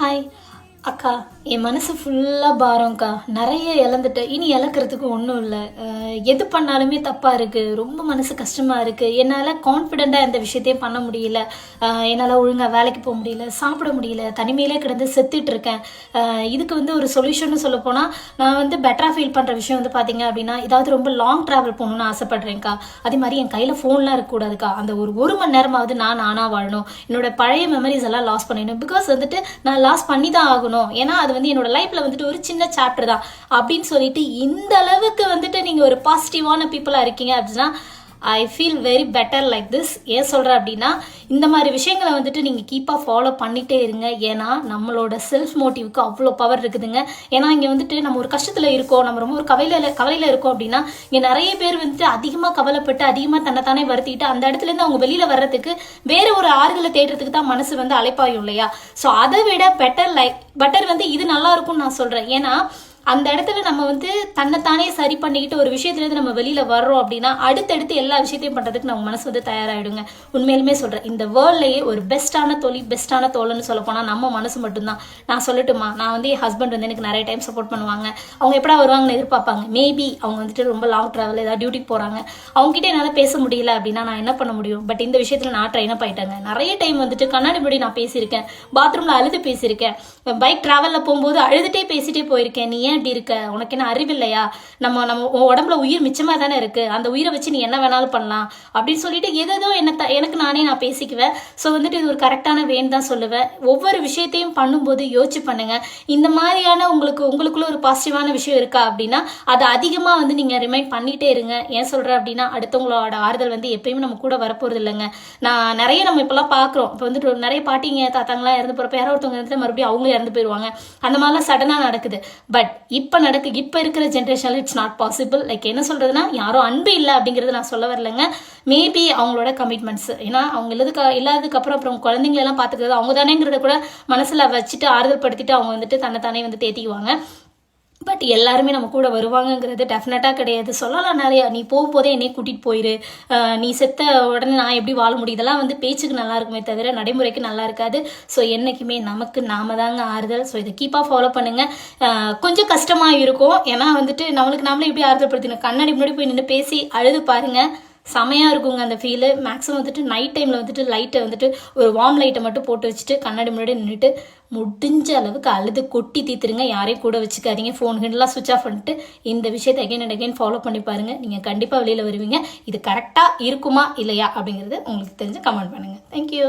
Hi. அக்கா என் மனசு ஃபுல்லாக பாரம்க்கா. நிறைய இழந்துட்டேன். இனி இழக்கிறதுக்கு ஒன்றும் இல்லை. எது பண்ணாலுமே தப்பாக இருக்குது. ரொம்ப மனசு கஷ்டமாக இருக்குது. என்னால் கான்ஃபிடெண்ட்டாக எந்த விஷயத்தையும் பண்ண முடியல. என்னால் ஒழுங்காக வேலைக்கு போக முடியல, சாப்பிட முடியல, தனிமையிலே கிடந்து செத்துட்ருக்கேன். இதுக்கு ஒரு சொல்யூஷன்னு சொல்லப்போனால், நான் பெட்டராக ஃபீல் பண்ணுற விஷயம் பார்த்தீங்க அப்படின்னா, ஏதாவது ரொம்ப லாங் ட்ராவல் போகணுன்னு ஆசைப்பட்றேன்க்கா. அதே மாதிரி என் கையில் ஃபோன்லாம் இருக்கக்கூடாதுக்கா. அந்த ஒரு மணி நேரமாவது நானாக வாழணும். என்னோட பழைய மெமரிஸ் எல்லாம் லாஸ் பண்ணிடணும். பிகாஸ் நான் லாஸ் பண்ணி தான் ஆகணும். ஏன்னா அது என்னோட லைஃப்ல ஒரு சின்ன சாப்டர் தான் அப்படின்னு சொல்லிட்டு இந்த அளவுக்கு நீங்க ஒரு பாசிட்டிவான பீப்புளா இருக்கீங்க அப்படின்னா I feel very better like this. ஏன் சொல்கிறேன் அப்படின்னா, இந்த மாதிரி விஷயங்களை நீங்கள் கீப்பாக ஃபாலோ பண்ணிகிட்டே இருங்க. ஏன்னா நம்மளோட செல்ஃப் மோட்டிவ்க்கு அவ்வளோ பவர் இருக்குதுங்க. ஏன்னா இங்கே நம்ம ஒரு கஷ்டத்தில் இருக்கோம், நம்ம ரொம்ப ஒரு கவலையில் இருக்கோம் அப்படின்னா, இங்கே நிறைய பேர் அதிகமாக கவலைப்பட்டு அதிகமாக தன்னைத்தானே வருத்திட்டு அந்த இடத்துலேருந்து அவங்க வெளியில் வர்றதுக்கு வேற ஒரு ஆறுகளை தேடுறதுக்கு தான் மனசு அலைப்பாயும் இல்லையா? ஸோ அதை விட பெட்டர் இது நல்லா இருக்கும்னு நான் சொல்கிறேன். ஏன்னா அந்த இடத்துல நம்ம தன்னைத்தானே சரி பண்ணிக்கிட்டு ஒரு விஷயத்துலேருந்து நம்ம வெளியில வர்றோம் அப்படின்னா அடுத்தடுத்து எல்லா விஷயத்தையும் பண்றதுக்கு நம்ம மனசு தயாராகிடுங்க. உண்மையிலுமே சொல்றேன், இந்த வேர்ல்ட்லயே ஒரு பெஸ்டான தோழன்னு சொல்ல போனா நம்ம மனசு மட்டும்தான். நான் சொல்லட்டுமா, நான் என் ஹஸ்பண்ட் எனக்கு நிறைய டைம் சப்போர்ட் பண்ணுவாங்க. அவங்க எப்படா வருவாங்கன்னு எதிர்பார்ப்பாங்க. மேபி அவங்க ரொம்ப லாங் டிராவல் ஏதாவது டியூட்டிக்கு போறாங்க, அவங்க கிட்ட என்னால் பேச முடியல அப்படின்னா நான் என்ன பண்ண முடியும்? பட் இந்த விஷயத்துல நான் ட்ரெயின் அப் ஆயிட்டேங்க. நிறைய டைம் கண்ணாடி முன்னாடி நான் பேசியிருக்கேன், பாத்ரூம்ல அழுது பேசியிருக்கேன், பைக் டிராவல்ல போகும்போது அழுதுட்டே பேசிட்டே போயிருக்கேன். நீ அப்படி இருக்க, உனக்கு என்ன அறிவில்லையா? நம்ம உடம்புல உயிர் மிச்சமா தானே இருக்கு, அந்த உயிரை வச்சு நீ என்ன வேணாலும் பண்ணலாம் அப்படின்னு சொல்லிட்டு ஏதோ எனக்கு நான் பேசிக்குவேன். ஸோ இது ஒரு கரெக்டான வேன் தான் சொல்லுவேன். ஒவ்வொரு விஷயத்தையும் பண்ணும்போது யோசிச்சு பண்ணுங்க. இந்த மாதிரியான உங்களுக்குள்ள ஒரு பாசிட்டிவான விஷயம் இருக்கா அப்படின்னா அதை அதிகமா நீங்க ரிமைண்ட் பண்ணிட்டே இருங்க. ஏன் சொல்றேன் அப்படின்னா, அடுத்தவங்களோட ஆறுதல் எப்பயுமே நம்ம கூட வரப்போறது இல்லைங்க. நான் நிறைய நம்ம இப்பெல்லாம் பாக்குறோம். இப்போ நிறைய பாட்டிங்க தாத்தாங்களாம் இறந்து போறப்ப யாரோ ஒருத்தவங்க மறுபடியும் அவங்களும் இறந்து போயிடுவாங்க. அந்த மாதிரிலாம் சடனா நடக்குது. பட் இப்போ இருக்கிற ஜென்ரேஷன்ல இட்ஸ் நாட் பாசிபிள். லைக் என்ன சொல்றதுன்னா, யாரும் அன்பு இல்லை அப்படிங்கறது நான் சொல்ல வரலைங்க. மேபி அவங்களோட கமிட்மெண்ட்ஸ், ஏன்னா அவங்க இல்லாததுக்கு அப்புறம் குழந்தைங்களை எல்லாம் பாத்துக்கிறது அவங்க தானேங்கிறத கூட மனசுல வச்சுட்டு ஆறுதல் படுத்திட்டு அவங்க தன்னைத்தானே தேத்திக்குவாங்க. பட் எல்லாருமே நம்ம கூட வருவாங்கங்கிறது டெஃபினட்டாக கிடையாது. சொல்லலாம் நிறையா, நீ போகும்போதே என்னை கூட்டிகிட்டு போயிரு, நீ செத்த உடனே நான் எப்படி வாழ முடியும், இதெல்லாம் பேச்சுக்கு நல்லா இருக்குமே தவிர நடைமுறைக்கு நல்லா இருக்காது. ஸோ என்றைக்குமே நமக்கு நாம தாங்க ஆறுதல். ஸோ இதை கீப்பாக ஃபாலோ பண்ணுங்க. கொஞ்சம் கஷ்டமாக இருக்கும், ஏன்னா நம்மளுக்கு நாமளே எப்படி ஆறுதல் படுத்தணும். கண்ணாடி முன்னாடி போய் நின்று பேசி அழுது பாருங்க, செமையாக இருக்குங்க அந்த ஃபீலு. மேக்ஸிமம் நைட் டைமில் லைட்டை ஒரு வார்ம் லைட்டை மட்டும் போட்டு வச்சுட்டு கண்ணாடி முன்னாடி நின்றுட்டு முடிஞ்ச அளவுக்கு அழுது கொட்டி தீத்துருங்க. யாரையும் கூட வச்சுக்காதீங்க. ஃபோன் ஹெட்லாம் சுவிச் ஆஃப் பண்ணிட்டு இந்த விஷயத்தை அகைன் அண்ட் அகைன் ஃபாலோ பண்ணி பாருங்கள். நீங்கள் கண்டிப்பாக வெளியில் வருவீங்க. இது கரெக்டாக இருக்குமா இல்லையா அப்படிங்கிறது உங்களுக்கு தெரிஞ்சு கமெண்ட் பண்ணுங்கள். தேங்க்யூ.